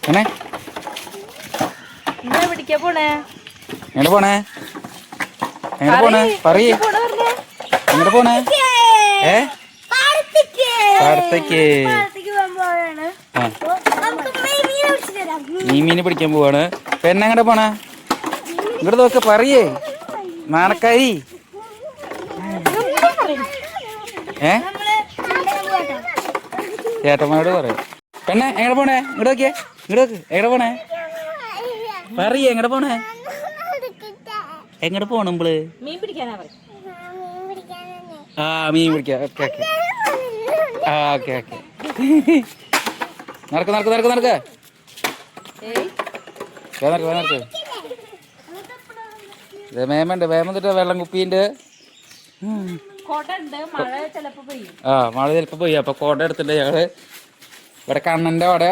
എങ്ങനെ പോണേ എങ്ങനെ പോണേ എങ്ങനെ പോണേ പറയേ എങ്ങനെ പോണേ പാടത്തേക്ക് നീ മീന് പിടിക്കാൻ പോവാണ്. പെണ്ണ് എങ്ങനെ പോണേ ഇങ്ങോട്ട് നോക്ക് പറയേ നാണക്കാരി. ചേട്ടന്മാരോട് പറയാം. പെണ്ണെ എങ്ങനെ പോണേ ഇങ്ങോട്ട് നോക്കിയേ ഇങ്ങോട്ട് നോക്ക് എങ്ങനെ പോണേ പറയേ എങ്ങനെ പോണേ എങ്ങോട്ട് പോണുമ്പള് മീൻ പിടിക്കാനാ ആ മീൻ പിടിക്കാം. ഓക്കെ ഓക്കെ ആ ഓക്കെ ഓക്കെ നടക്ക് നടക്ക് നടക്ക് നടക്ക് നടക്ക് നടക്ക്. വേമുണ്ട് വേമന്നിട്ട് വെള്ളം കുപ്പിന്റെ ആ മഴ ചിലപ്പോ പെയ്യും. അപ്പൊ കോട എടുത്തിട്ട് ഞങ്ങള് ഇവിടെ കണ്ണന്റെ അവിടെ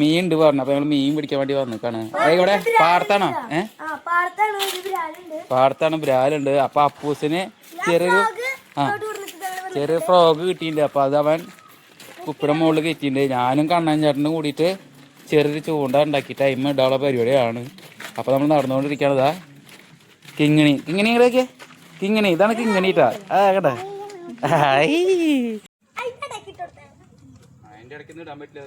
മീൻ ഉണ്ട് പറഞ്ഞു. അപ്പൊ ഞങ്ങള് മീൻ പിടിക്കാൻ വേണ്ടി വന്നിക്കാണ്. ഇവിടെ പാടത്താണോ പാടത്താണ് ബ്രാലുണ്ട്. അപ്പൊ അപ്പൂസിന് ചെറിയൊരു ഫ്രോഗ് കിട്ടിയിട്ടുണ്ട്. അപ്പൊ അത് അവൻ കുപ്പിയുടെ മുകളിൽ കയറ്റിയിട്ടുണ്ട്. ഞാനും കണ്ണൻ ചേട്ടനും കൂടിയിട്ട് ചെറിയൊരു ചൂണ്ട ഉണ്ടാക്കി ടൈം ഇടാനുള്ള പരിപാടിയാണ്. അപ്പൊ നമ്മൾ നടന്നുകൊണ്ടിരിക്കണതാ കിങ്ങിണി. കിങ്ങിണി ഇങ്ങനെയൊക്കെ കിങ്ങിണി ഇതാണ് കിങ്ങിണിട്ടാ. ആ കേട്ടാ അതിന്റെ ഇടയ്ക്ക് ഇടാൻ പറ്റില്ല.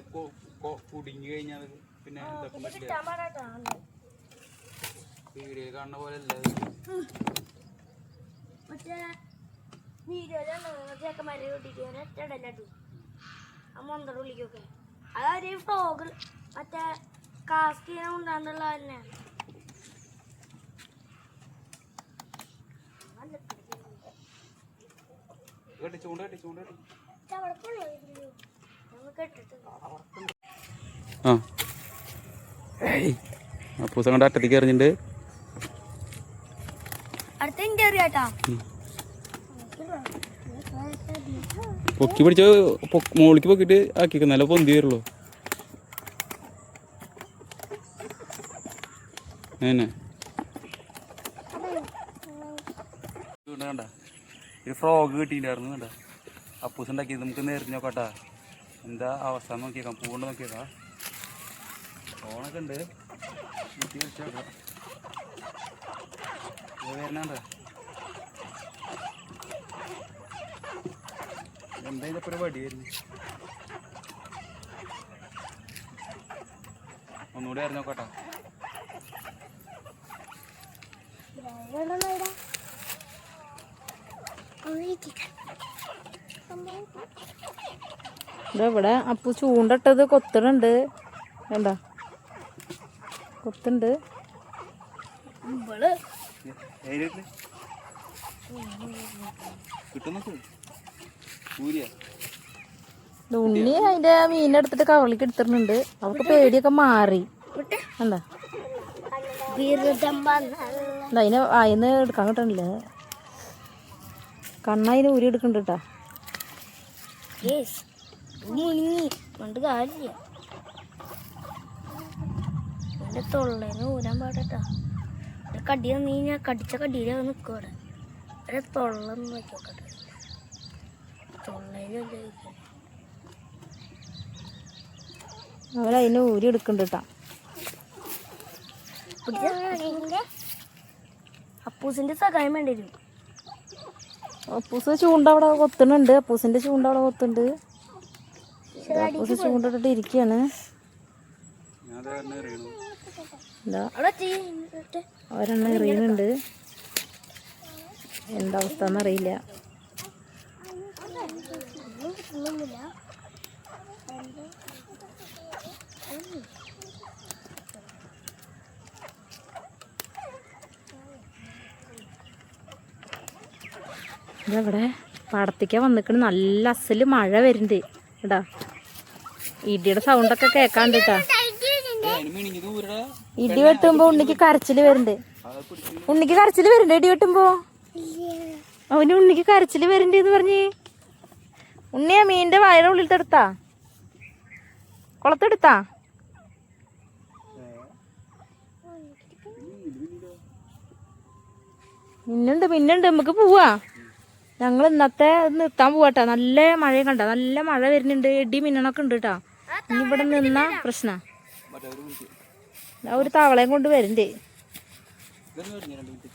കുടുങ്ങി കഴിഞ്ഞാൽ പിന്നെ വീഡിയോ കാണുന്ന പോലെ അല്ല. അതൊരു ഫ്രോഗ് മറ്റേ കാസ്റ്റ് ഉണ്ടാകുന്നുള്ള തന്നെയാണ്. അപ്പൂസം കൊണ്ട് അറ്റത്തേക്ക് എറിഞ്ഞിട്ടുണ്ട്. പൊക്കി പിടിച്ച് മോളിക്ക് പൊക്കിട്ട് ആക്കിക്ക നല്ല പൊന്തി വരുള്ളൂ. അങ്ങനെ കണ്ട ഒരു ഫ്രോഗ് കിട്ടിയില്ലായിരുന്നു. കണ്ട അപ്പൂസ് ഉണ്ടാക്കിയത്. നമുക്ക് എറിഞ്ഞ് നോക്കട്ടാ എന്താ അവസ്ഥ നോക്കിയേക്കാം. പൂണ്ട് നോക്കിയേക്കാം. ഫോണൊക്കെ ഉണ്ട് കുത്തി വെച്ചോക്കാം. വരണണ്ട എന്താ ഇതിപ്പോ ഒരു വടിയായിരുന്നു. ഒന്നുകൂടി എറിഞ്ഞ് നോക്കട്ടാ. ഇവിടെ അപ്പു ചൂണ്ടിട്ടത് കൊത്തണുണ്ട്. എന്താ കൊത്തുണ്ട്. ഉണ്ണി അതിന്റെ മീനെടുത്തിട്ട് കവളിക്ക് എടുത്തിട്ടുണ്ട്. അവർക്ക് പേടിയൊക്കെ മാറി. എന്താ അതിനെ വായിന്ന് എടുക്കാൻ കിട്ടണില്ലേ. കണ്ണതിന് ഊരി എടുക്കണ്ട കേട്ടാ. തൊള്ളേന്ന് ഊരാൻ പാടട്ടാ. കടി തന്നീ ഞാൻ കടിച്ച കടിയില നിൽക്കും. അവിടെ തൊള്ളന്ന് നോക്കിയോട്ടെ. തൊള്ളേല് അവരതിന് ഊരി എടുക്കണ്ട കേട്ടാ. അപ്പൂസിന്റെ സഹായം വേണ്ടി വരും. അപ്പൂസ് ചൂണ്ട അവിടെ കൊത്തുന്നുണ്ട്. അപ്പൂസിന്റെ ചൂണ്ട അവിടെ കൊത്തുണ്ട്. അപ്പൂസ് ചൂണ്ടിട്ടിട്ട് ഇരിക്കുകയാണ്. ഒരെണ്ണം എറിയുന്നുണ്ട്. എന്താ അവസ്ഥ എന്നറിയില്ല. ഇതെവിടെ പാടത്തേക്കാ വന്നിക്കണ്. നല്ല അസല് മഴ വരുന്നുണ്ട് കേട്ടാ. ഇടിയുടെ സൗണ്ടൊക്കെ കേക്കാണ്ട് കേട്ടാ. ഇടി വെട്ടുമ്പോ ഉണ്ണിക്ക് കരച്ചില് വരുന്നുണ്ട്. ഉണ്ണിക്ക് കരച്ചില് വരുന്നുണ്ട് ഇടി വെട്ടുമ്പോ. അവന് ഉണ്ണിക്ക് കരച്ചില് വരുന്നുണ്ട് എന്ന് പറഞ്ഞ്. ഉണ്ണിയാ മീനിന്റെ വയറ് ഉള്ളിലത്തെടുത്താ കുളത്തെടുത്താ. മിന്നുണ്ട് നമുക്ക് പോവാ. ഞങ്ങൾ ഇന്നത്തെ നിർത്താൻ പോവാട്ടാ. നല്ല മഴയും കണ്ട നല്ല മഴ വരുന്നുണ്ട്. ഇടി മിന്നണൊക്കെ ഉണ്ട് കേട്ടാ. ഇനി ഇവിടെ നിന്നാ പ്രശ്ന ഒരു തവളയും കൊണ്ട് വരണ്ടേ. ഇതൊന്നും 2 മിനിറ്റ്